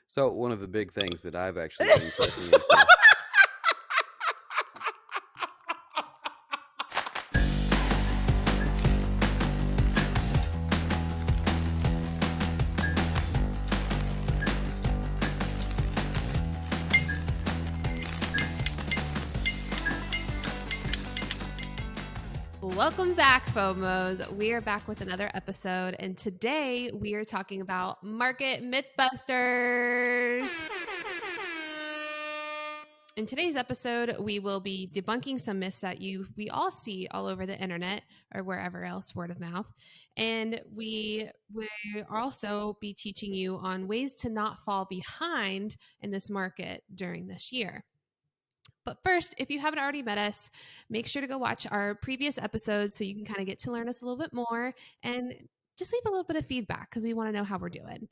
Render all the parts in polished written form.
So one of the big things that I've actually been pressing into. Welcome back, FOMOs. We are back with another episode, and today we are talking about market mythbusters. In today's episode, we will be debunking some myths that we all see all over the internet or wherever else, word of mouth. And we will also be teaching you on ways to not fall behind in this market during this year. But first, if you haven't already met us, make sure to go watch our previous episodes so you can kind of get to learn us a little bit more and just leave a little bit of feedback because we want to know how we're doing.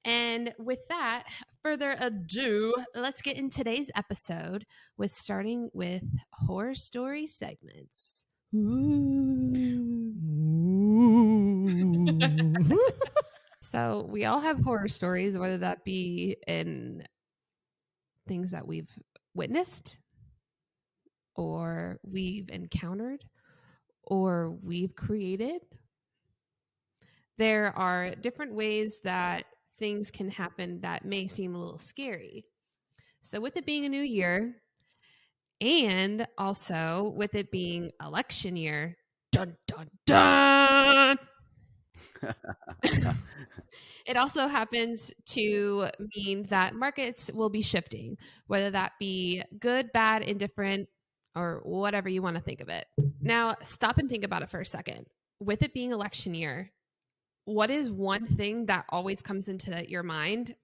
And with that, further ado, let's get in today's episode starting with horror story segments. So we all have horror stories, whether that be in things that we've witnessed, or we've encountered, or we've created. There are different ways that things can happen that may seem a little scary. So with it being a new year, and also with it being election year, dun, dun, dun, it also happens to mean that markets will be shifting, whether that be good, bad, indifferent, or whatever you want to think of it. Now, stop and think about it for a second. With it being election year, what is one thing that always comes into your mind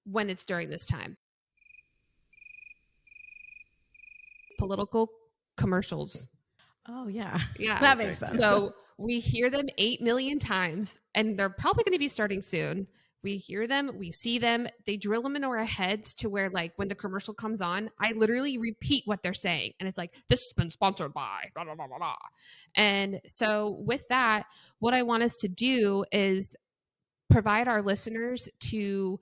when it's during this time? Political commercials. Oh, yeah. Yeah. That makes sense. So we hear them 8 million times, and they're probably going to be starting soon. We hear them, we see them, they drill them into our heads to where, like, when the commercial comes on, I literally repeat what they're saying. And it's like, this has been sponsored by blah, blah, blah, blah, blah. And so with that, what I want us to do is provide our listeners to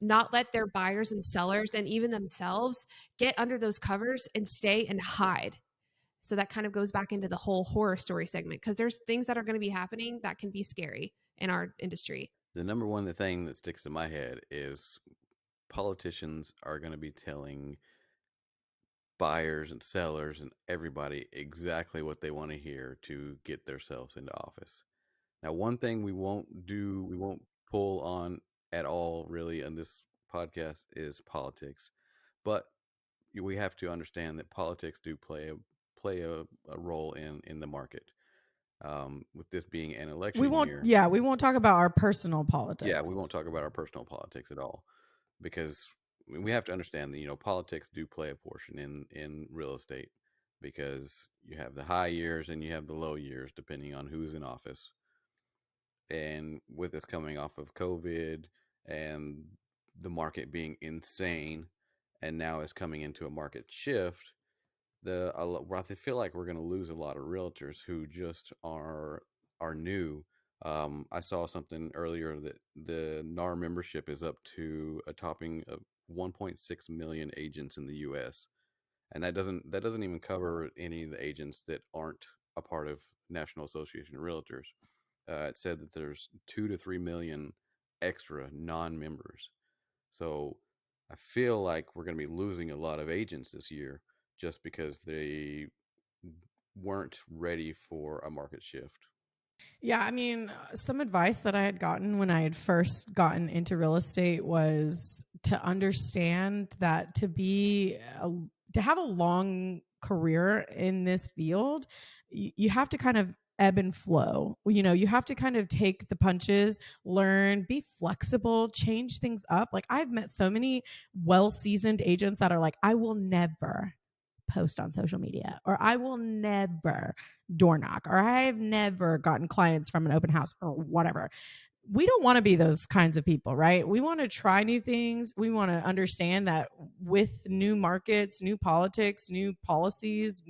not let their buyers and sellers and even themselves get under those covers and stay and hide. So that kind of goes back into the whole horror story segment, because there's things that are going to be happening that can be scary in our industry. The number one thing that sticks in my head is politicians are going to be telling buyers and sellers and everybody exactly what they want to hear to get themselves into office. Now, one thing we won't pull on at all really on this podcast is politics, but we have to understand that politics do play a role in the market. With this being an election year, we won't talk about our personal politics. Yeah, we won't talk about our personal politics at all, because we have to understand that politics do play a portion in real estate, because you have the high years and you have the low years depending on who's in office. And with us coming off of COVID and the market being insane, and now it's coming into a market shift, I feel like we're going to lose a lot of realtors who just are new. I saw something earlier that the NAR membership is up to a topping of 1.6 million agents in the U.S., and that doesn't even cover any of the agents that aren't a part of National Association of Realtors. It said that there's 2 to 3 million extra non-members. So I feel like we're going to be losing a lot of agents this year just because they weren't ready for a market shift. Yeah, I mean, some advice that I had gotten when I had first gotten into real estate was to understand that to have a long career in this field, you have to kind of ebb and flow. You have to kind of take the punches, learn, be flexible, change things up. Like, I've met so many well-seasoned agents that are like, I will never post on social media, or I will never door knock, or I've never gotten clients from an open house, or whatever. We don't want to be those kinds of people, right? We want to try new things. We want to understand that with new markets, new politics, new policies,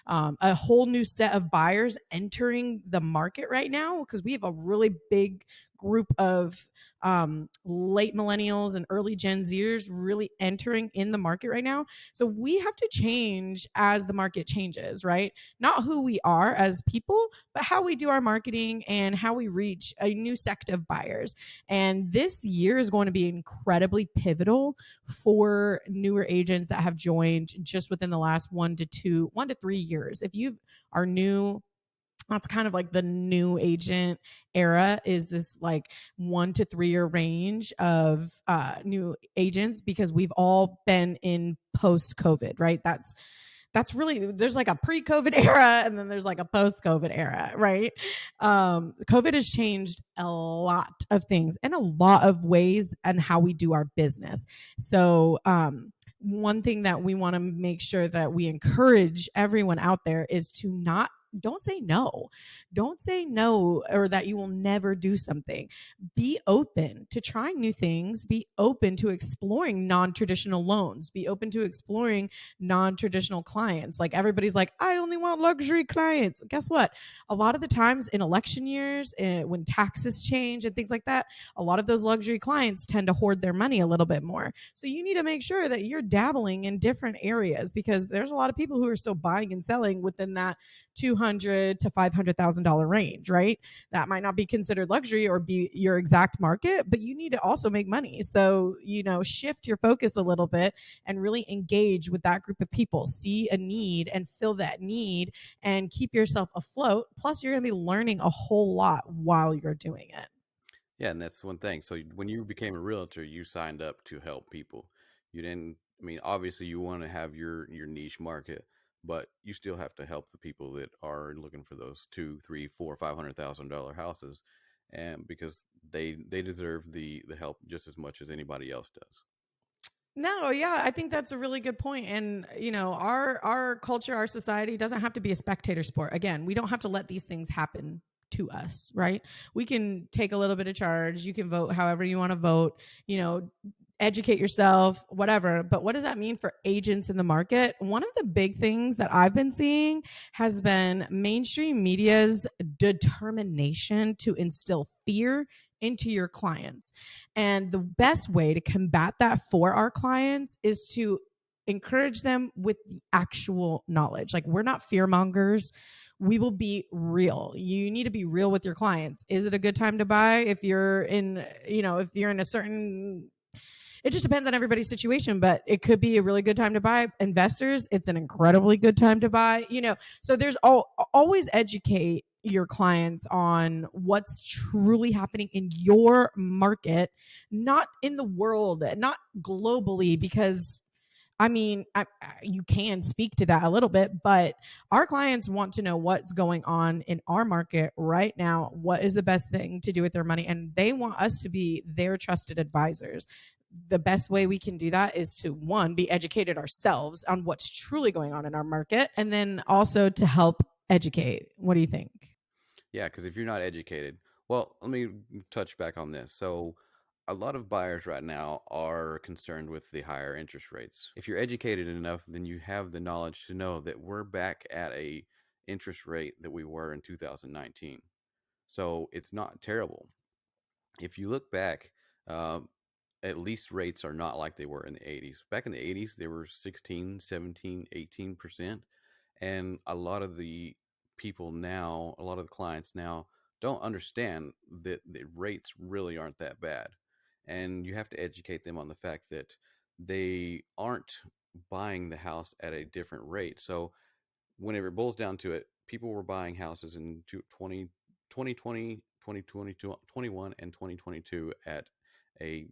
a whole new set of buyers entering the market right now, because we have a really big group of late millennials and early Gen Zers really entering in the market right now. So we have to change as the market changes, right? Not who we are as people, but how we do our marketing and how we reach a new sect of buyers. And this year is going to be incredibly pivotal for newer agents that have joined just within the last 1 to 3 years. If you are new, that's kind of like the new agent era, is this like 1 to 3 year range of new agents, because we've all been in post COVID, right? That's really, there's like a pre-COVID era and then there's like a post-COVID era, right? COVID has changed a lot of things and a lot of ways and how we do our business. So one thing that we want to make sure that we encourage everyone out there is to not don't say no. Don't say no, or that you will never do something. Be open to trying new things. Be open to exploring non-traditional loans. Be open to exploring non-traditional clients. Like everybody's like, I only want luxury clients. Guess what? A lot of the times in election years, when taxes change and things like that, a lot of those luxury clients tend to hoard their money a little bit more. So you need to make sure that you're dabbling in different areas, because there's a lot of people who are still buying and selling within that $200,000 to $500,000 range, right? That might not be considered luxury or be your exact market, but you need to also make money. So, shift your focus a little bit and really engage with that group of people. See a need and fill that need and keep yourself afloat. Plus, you're going to be learning a whole lot while you're doing it. Yeah, and that's one thing. So when you became a realtor, you signed up to help people. You didn't. I mean, obviously, you want to have your niche market, but you still have to help the people that are looking for those two, three, four, $500,000 houses, and because they deserve the help just as much as anybody else does. No, yeah, I think that's a really good point. And our culture, our society doesn't have to be a spectator sport. Again, we don't have to let these things happen to us, right? We can take a little bit of charge. You can vote however you want to vote, educate yourself, whatever. But what does that mean for agents in the market? One of the big things that I've been seeing has been mainstream media's determination to instill fear into your clients. And the best way to combat that for our clients is to encourage them with the actual knowledge. Like, we're not fear mongers. We will be real. You need to be real with your clients. Is it a good time to buy? If you're in, if you're in a certain, it just depends on everybody's situation, but it could be a really good time to buy. Investors, it's an incredibly good time to buy. So there's always educate your clients on what's truly happening in your market, not in the world, not globally, because I mean, you can speak to that a little bit, but our clients want to know what's going on in our market right now. What is the best thing to do with their money? And they want us to be their trusted advisors. The best way we can do that is to, one, be educated ourselves on what's truly going on in our market, and then also to help educate. What do you think? Yeah, because if you're not educated, well, let me touch back on this. So, a lot of buyers right now are concerned with the higher interest rates. If you're educated enough, then you have the knowledge to know that we're back at a interest rate that we were in 2019. So, it's not terrible. If you look back, uh, at least rates are not like they were in the 80s. Back in the 80s, they were 16, 17, 18%. And a lot of the people now, a lot of the clients now don't understand that the rates really aren't that bad. And you have to educate them on the fact that they aren't buying the house at a different rate. So whenever it boils down to it, people were buying houses in 2020, 2022, 21, and 2022 at a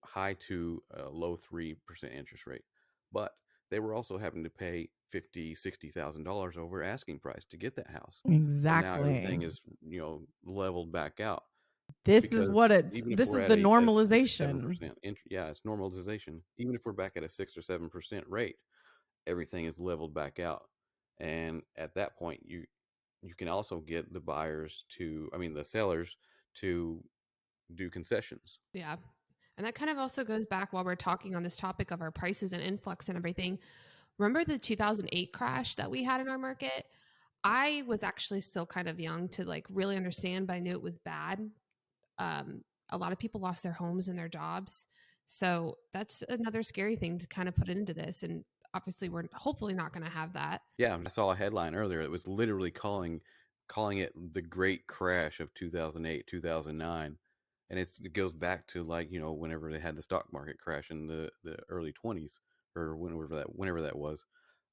high to low 3% interest rate. But they were also having to pay $50,000, $60,000 over asking price to get that house. Well, now Exactly. everything is leveled back out This is because what it's, even if this we're is at the a 6 or normalization. 7%, yeah, it's normalization. Even if we're back at a 6 or 7% rate, everything is leveled back out. And at that point, you can also get the buyers to, I mean, the sellers to do concessions. Yeah. And that kind of also goes back while we're talking on this topic of our prices and influx and everything. Remember the 2008 crash that we had in our market? I was actually still kind of young to like really understand, but I knew it was bad. Um, a lot of people lost their homes and their jobs. So that's another scary thing to kind of put into this. And obviously, we're hopefully not going to have that. Yeah, I saw a headline earlier. It was literally calling it the Great Crash of 2008, 2009, and it goes back to, like, whenever they had the stock market crash in the early 20s, or whenever that was.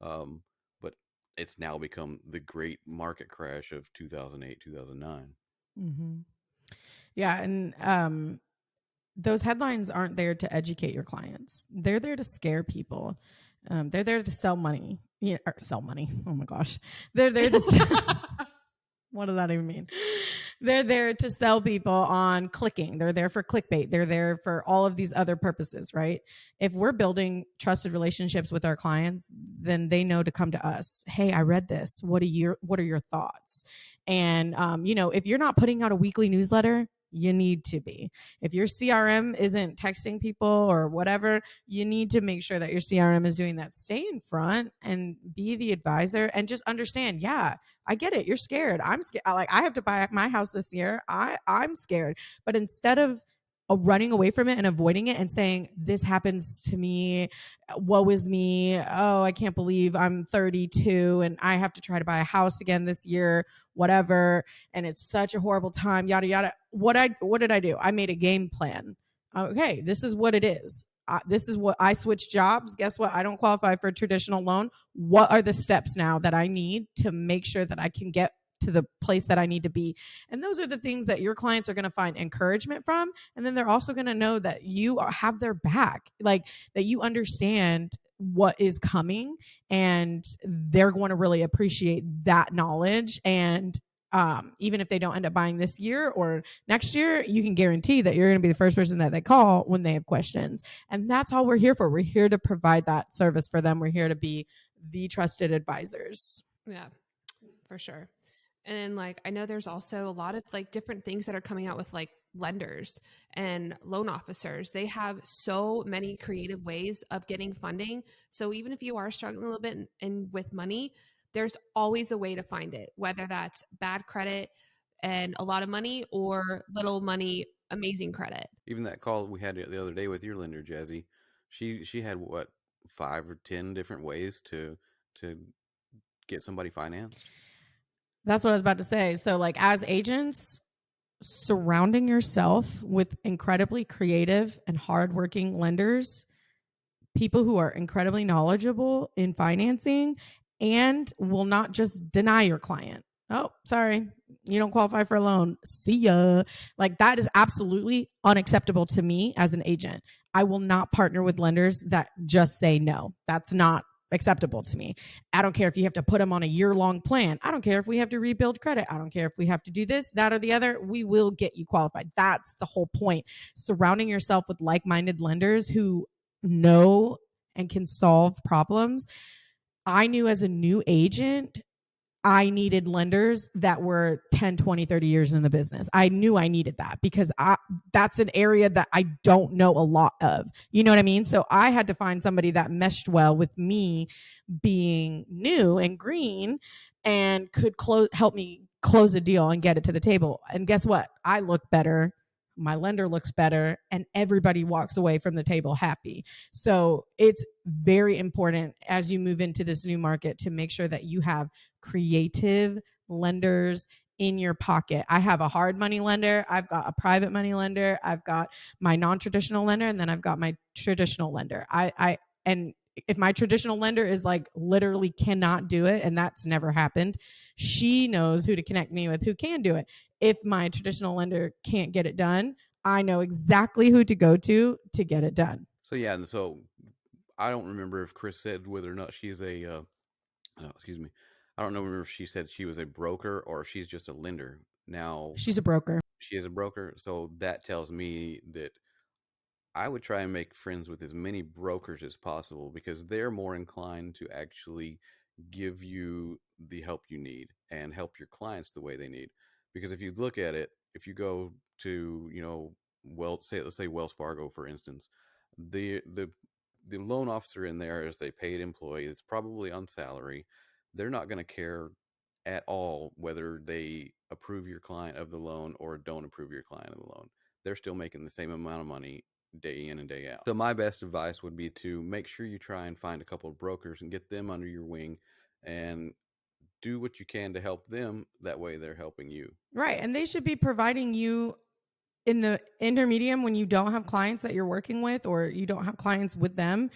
Um, but it's now become the Great Market Crash of 2008, 2009. Mm-hmm. Yeah, and those headlines aren't there to educate your clients. They're there to scare people. They're there to sell money. Yeah, or sell money. Oh my gosh, they're there to sell. What does that even mean? They're there to sell people on clicking. They're there for clickbait. They're there for all of these other purposes, right? If we're building trusted relationships with our clients, then they know to come to us. Hey, I read this. What are your thoughts? And if you're not putting out a weekly newsletter, you need to be. If your CRM isn't texting people or whatever, you need to make sure that your CRM is doing that. Stay in front and be the advisor and just understand, yeah, I get it. You're scared. I'm scared. Like, I have to buy my house this year. I'm scared. But instead of running away from it and avoiding it and saying, this happens to me, woe is me, oh, I can't believe I'm 32 and I have to try to buy a house again this year, whatever, and it's such a horrible time, yada yada. What did I do? I made a game plan. Okay, this is what it is. This is what I switched jobs. Guess what? I don't qualify for a traditional loan. What are the steps now that I need to make sure that I can get to the place that I need to be? And those are the things that your clients are going to find encouragement from. And then they're also going to know that you have their back, like that you understand what is coming, and they're going to really appreciate that knowledge. And even if they don't end up buying this year or next year, you can guarantee that you're going to be the first person that they call when they have questions. And that's all we're here for. We're here to provide that service for them. We're here to be the trusted advisors. Yeah, for sure. And like, I know there's also a lot of like different things that are coming out with like lenders and loan officers. They have so many creative ways of getting funding. So even if you are struggling a little bit and with money, there's always a way to find it, whether that's bad credit and a lot of money or little money, amazing credit. Even that call we had the other day with your lender, Jazzy, she had what, 5 or 10 different ways to get somebody financed. That's what I was about to say. So, like, as agents, surrounding yourself with incredibly creative and hardworking lenders, people who are incredibly knowledgeable in financing and will not just deny your client. Oh, sorry, you don't qualify for a loan. See ya. Like, that is absolutely unacceptable to me as an agent. I will not partner with lenders that just say no. That's not acceptable to me. I don't care if you have to put them on a year-long plan. I don't care if we have to rebuild credit. I don't care if we have to do this, that, or the other. We will get you qualified. That's the whole point. Surrounding yourself with like-minded lenders who know and can solve problems. I knew as a new agent, I needed lenders that were 10, 20, 30 years in the business. I knew I needed that because that's an area that I don't know a lot of. You know what I mean? So I had to find somebody that meshed well with me being new and green and could help me close a deal and get it to the table. And guess what? I look better, my lender looks better, and everybody walks away from the table happy. So it's very important as you move into this new market to make sure that you have creative lenders in your pocket. I have a hard money lender, I've got a private money lender, I've got my non-traditional lender, and then I've got my traditional lender. And if my traditional lender is like literally cannot do it, and that's never happened, she knows who to connect me with who can do it. If my traditional lender can't get it done, I know exactly who to go to get it done. So yeah, and so I don't remember if Chris said whether or not she's excuse me. I don't know if she said she was a broker or if she's just a lender. Now, She's a broker. she is a broker, so that tells me that I would try and make friends with as many brokers as possible because they're more inclined to actually give you the help you need and help your clients the way they need. Because if you look at it, if you go to, let's say Wells Fargo, for instance, the loan officer in there is a paid employee that's probably on salary. They're not going to care at all, whether they approve your client of the loan or don't approve your client of the loan. They're still making the same amount of money day in and day out. So my best advice would be to make sure you try and find a couple of brokers and get them under your wing and do what you can to help them. That way they're helping you. Right. And they should be providing you in the intermediate when you don't have clients that you're working with or you don't have clients with them.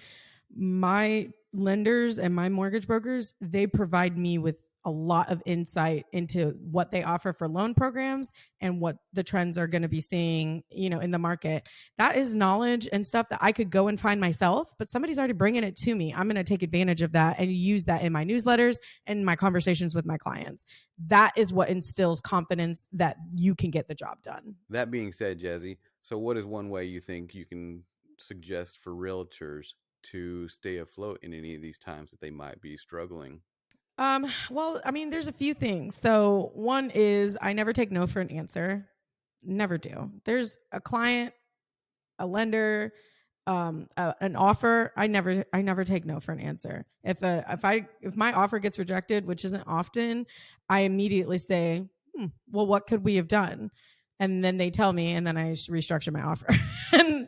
My lenders and my mortgage brokers, they provide me with a lot of insight into what they offer for loan programs and what the trends are going to be seeing, in the market. That is knowledge and stuff that I could go and find myself, but somebody's already bringing it to me. I'm going to take advantage of that and use that in my newsletters and my conversations with my clients. That is what instills confidence that you can get the job done. That being said, Jazzy, so what is one way you think you can suggest for realtors to stay afloat in any of these times that they might be struggling? Well, I mean, there's a few things. So one is I never take no for an answer. Never do. There's a client, a lender, an offer. I never take no for an answer. If my offer gets rejected, which isn't often, I immediately say, well, what could we have done? And then they tell me, and then I restructure my offer,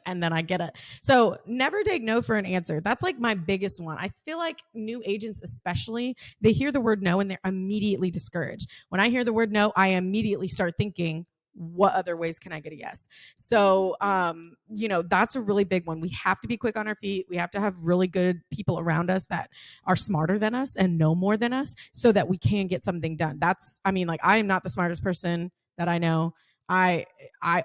and then I get it. So never take no for an answer. That's like my biggest one. I feel like new agents, especially, they hear the word no and they're immediately discouraged. When I hear the word no, I immediately start thinking, what other ways can I get a yes? So, that's a really big one. We have to be quick on our feet. We have to have really good people around us that are smarter than us and know more than us so that we can get something done. I am not the smartest person that I know. I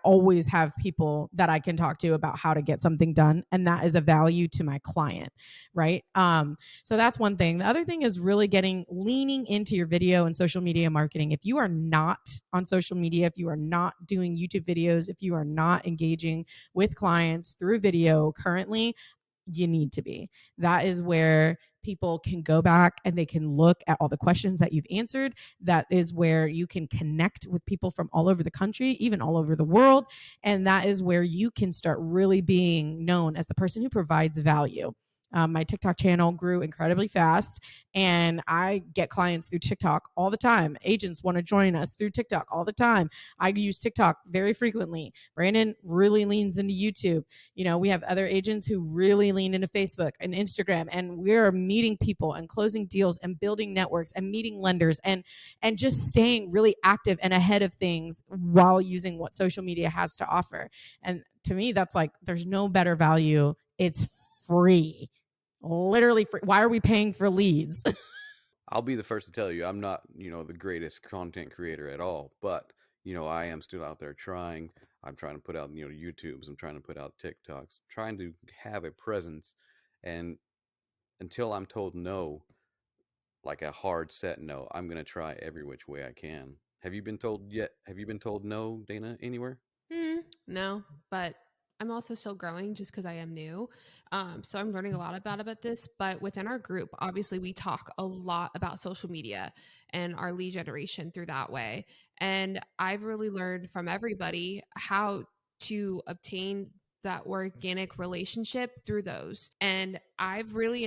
always have people that I can talk to about how to get something done, and that is a value to my client, right? So that's one thing. The other thing is really leaning into your video and social media marketing. If you are not on social media, if you are not doing YouTube videos, if you are not engaging with clients through video currently, you need to be. That is where people can go back and they can look at all the questions that you've answered. That is where you can connect with people from all over the country, even all over the world. And that is where you can start really being known as the person who provides value. My TikTok channel grew incredibly fast, and I get clients through TikTok all the time. Agents want to join us through TikTok all the time. I use TikTok very frequently. Brandon really leans into YouTube. We have other agents who really lean into Facebook and Instagram, and we're meeting people and closing deals and building networks and meeting lenders and just staying really active and ahead of things while using what social media has to offer. And to me, that's like, there's no better value. It's free. Literally free. Why are we paying for leads? I'll be the first to tell you, I'm not, the greatest content creator at all, but, I am still out there trying. I'm trying to put out, YouTubes. I'm trying to put out TikToks, trying to have a presence. And until I'm told no, like a hard set no, I'm going to try every which way I can. Have you been told yet? Have you been told no, Dana, anywhere? No, but I'm also still growing just because I am new. So I'm learning a lot about this. But within our group, obviously, we talk a lot about social media and our lead generation through that way. And I've really learned from everybody how to obtain that organic relationship through those. And I've really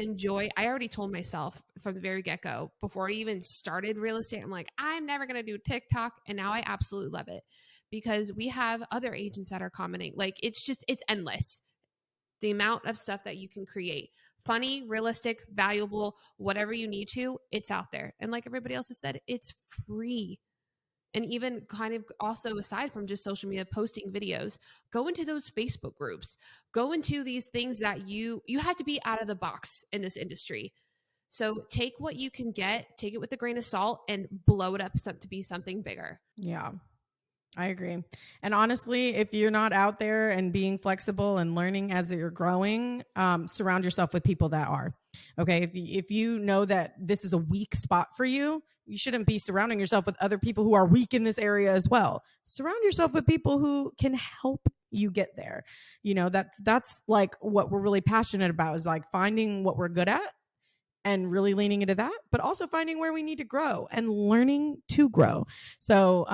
I already told myself from the very get go, before I even started real estate, I'm like, I'm never going to do TikTok. And now I absolutely love it because we have other agents that are commenting. Like it's endless. The amount of stuff that you can create. Funny, realistic, valuable, whatever you need to, it's out there. And like everybody else has said, it's free. And even kind of also aside from just social media posting videos, go into those Facebook groups, go into these things that you have to be out of the box in this industry. So take what you can get, take it with a grain of salt and blow it up to be something bigger. Yeah. I agree. And honestly, if you're not out there and being flexible and learning as you're growing, surround yourself with people that are. Okay. If you know that this is a weak spot for you, you shouldn't be surrounding yourself with other people who are weak in this area as well. Surround yourself with people who can help you get there. That's like what we're really passionate about, is like finding what we're good at and really leaning into that, but also finding where we need to grow and learning to grow. So,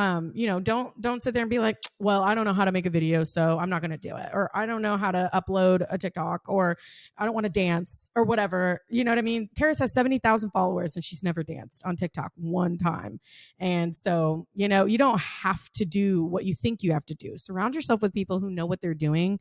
don't sit there and be like, well, I don't know how to make a video, so I'm not going to do it. Or I don't know how to upload a TikTok, or I don't want to dance, or whatever. You know what I mean? Karis has 70,000 followers and she's never danced on TikTok one time. And so, you don't have to do what you think you have to do. Surround yourself with people who know what they're doing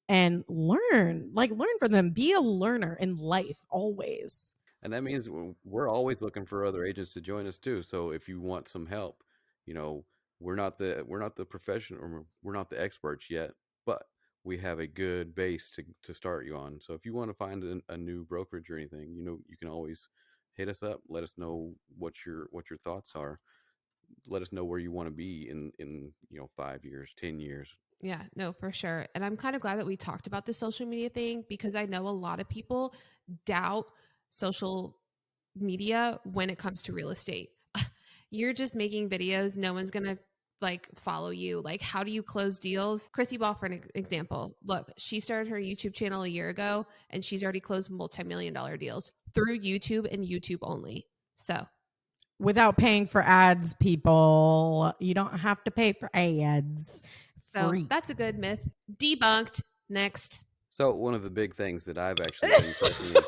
and learn from them. Be a learner in life always. And that means we're always looking for other agents to join us too. So if you want some help, you know, we're not the professional, or we're not the experts yet, but we have a good base to start you on. So if you want to find a new brokerage or anything, you can always hit us up. Let us know what your thoughts are. Let us know where you want to be in 5 years, 10 years. Yeah, no, for sure. And I'm kind of glad that we talked about the social media thing, because I know a lot of people doubt social media when it comes to real estate. You're just making videos. No one's going to follow you. Like, how do you close deals? Christy Ball, for an example, look, she started her YouTube channel a year ago and she's already closed multi-million-dollar deals through YouTube and YouTube only. So Without paying for ads, people, you don't have to pay for ads. Free. That's a good myth. Debunked. Next. So one of the big things that I've actually been pressing into.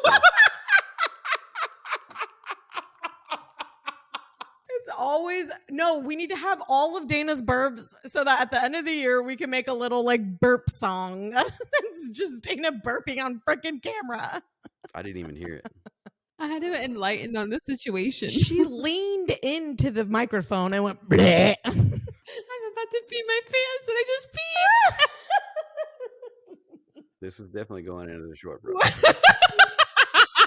It's always no. We need to have all of Dana's burps so that at the end of the year we can make a little burp song. It's just Dana burping on freaking camera. I didn't even hear it. I had to enlighten on the situation. She leaned into the microphone and went, bleh. I'm about to pee my pants and I just peed. This is definitely going into the short, bro.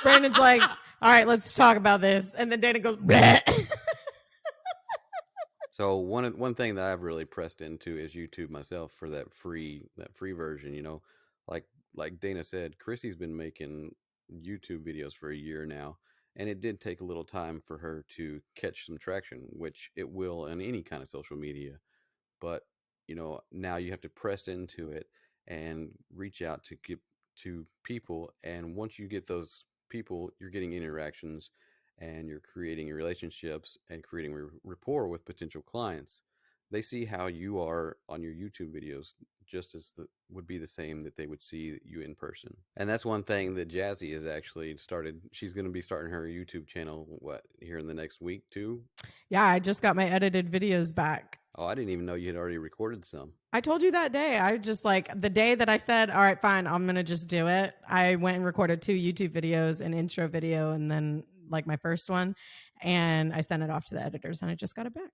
Brandon's like, all right, let's talk about this. And then Dana goes, bleh. So one thing that I've really pressed into is YouTube myself for that free version. Like Dana said, Chrissy's been making YouTube videos for a year now, and it did take a little time for her to catch some traction, which it will in any kind of social media. But now you have to press into it and reach out to people, and once you get those people, you're getting interactions, and you're creating relationships and creating rapport with potential clients. They see how you are on your YouTube videos, just as would be the same that they would see you in person. And that's one thing that Jazzy has actually started. She's going to be starting her YouTube channel here in the next week too. Yeah, I just got my edited videos back. Oh, I didn't even know you had already recorded some. I told you that day. I just the day that I said, all right, fine, I'm going to just do it. I went and recorded 2 YouTube videos, an intro video, and then my first one. And I sent it off to the editors and I just got it back.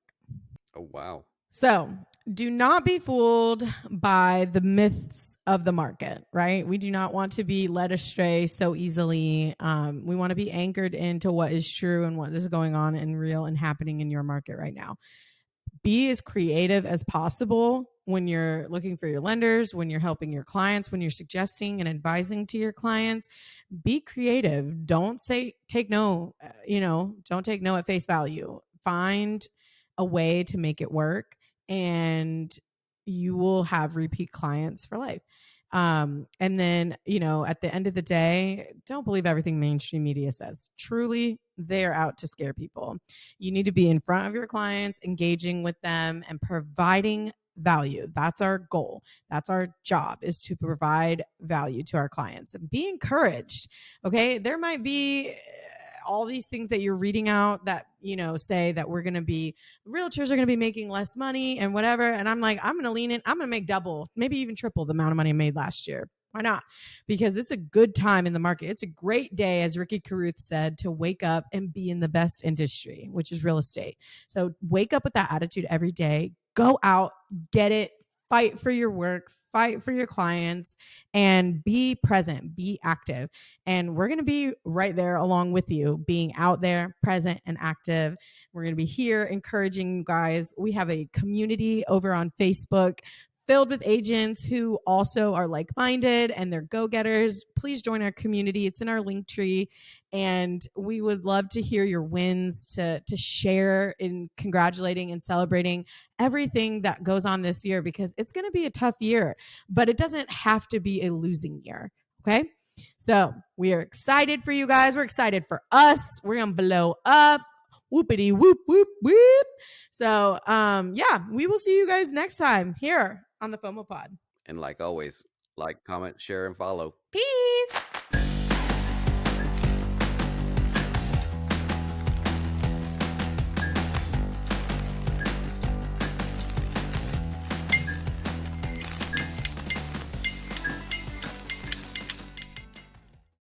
Oh, wow. So do not be fooled by the myths of the market, right? We do not want to be led astray so easily. We want to be anchored into what is true and what is going on and real and happening in your market right now. Be as creative as possible when you're looking for your lenders, when you're helping your clients, when you're suggesting and advising to your clients. Be creative. Don't take no, don't take no at face value. Find a way to make it work, and you will have repeat clients for life. And then, at the end of the day, don't believe everything mainstream media says. Truly, they're out to scare people. You need to be in front of your clients, engaging with them and providing value. That's our goal. That's our job, is to provide value to our clients and be encouraged. Okay. There might be all these things that you're reading out that, say that realtors are going to be making less money and whatever. And I'm like, I'm going to lean in. I'm going to make double, maybe even triple the amount of money I made last year. Why not? Because it's a good time in the market. It's a great day, as Ricky Carruth said, to wake up and be in the best industry, which is real estate. So wake up with that attitude every day. Go out, get it, fight for your work, fight for your clients, and be present, be active. And we're going to be right there along with you, being out there, present and active. We're going to be here encouraging you guys. We have a community over on Facebook filled with agents who also are like-minded and they're go-getters. Please join our community. It's in our link tree. And we would love to hear your wins, to share in congratulating and celebrating everything that goes on this year, because it's going to be a tough year, but it doesn't have to be a losing year. Okay. So we are excited for you guys. We're excited for us. We're going to blow up. Whoopity whoop, whoop, whoop. So, yeah, we will see you guys next time here on the FOMO Pod. And like always, like, comment, share, and follow. Peace.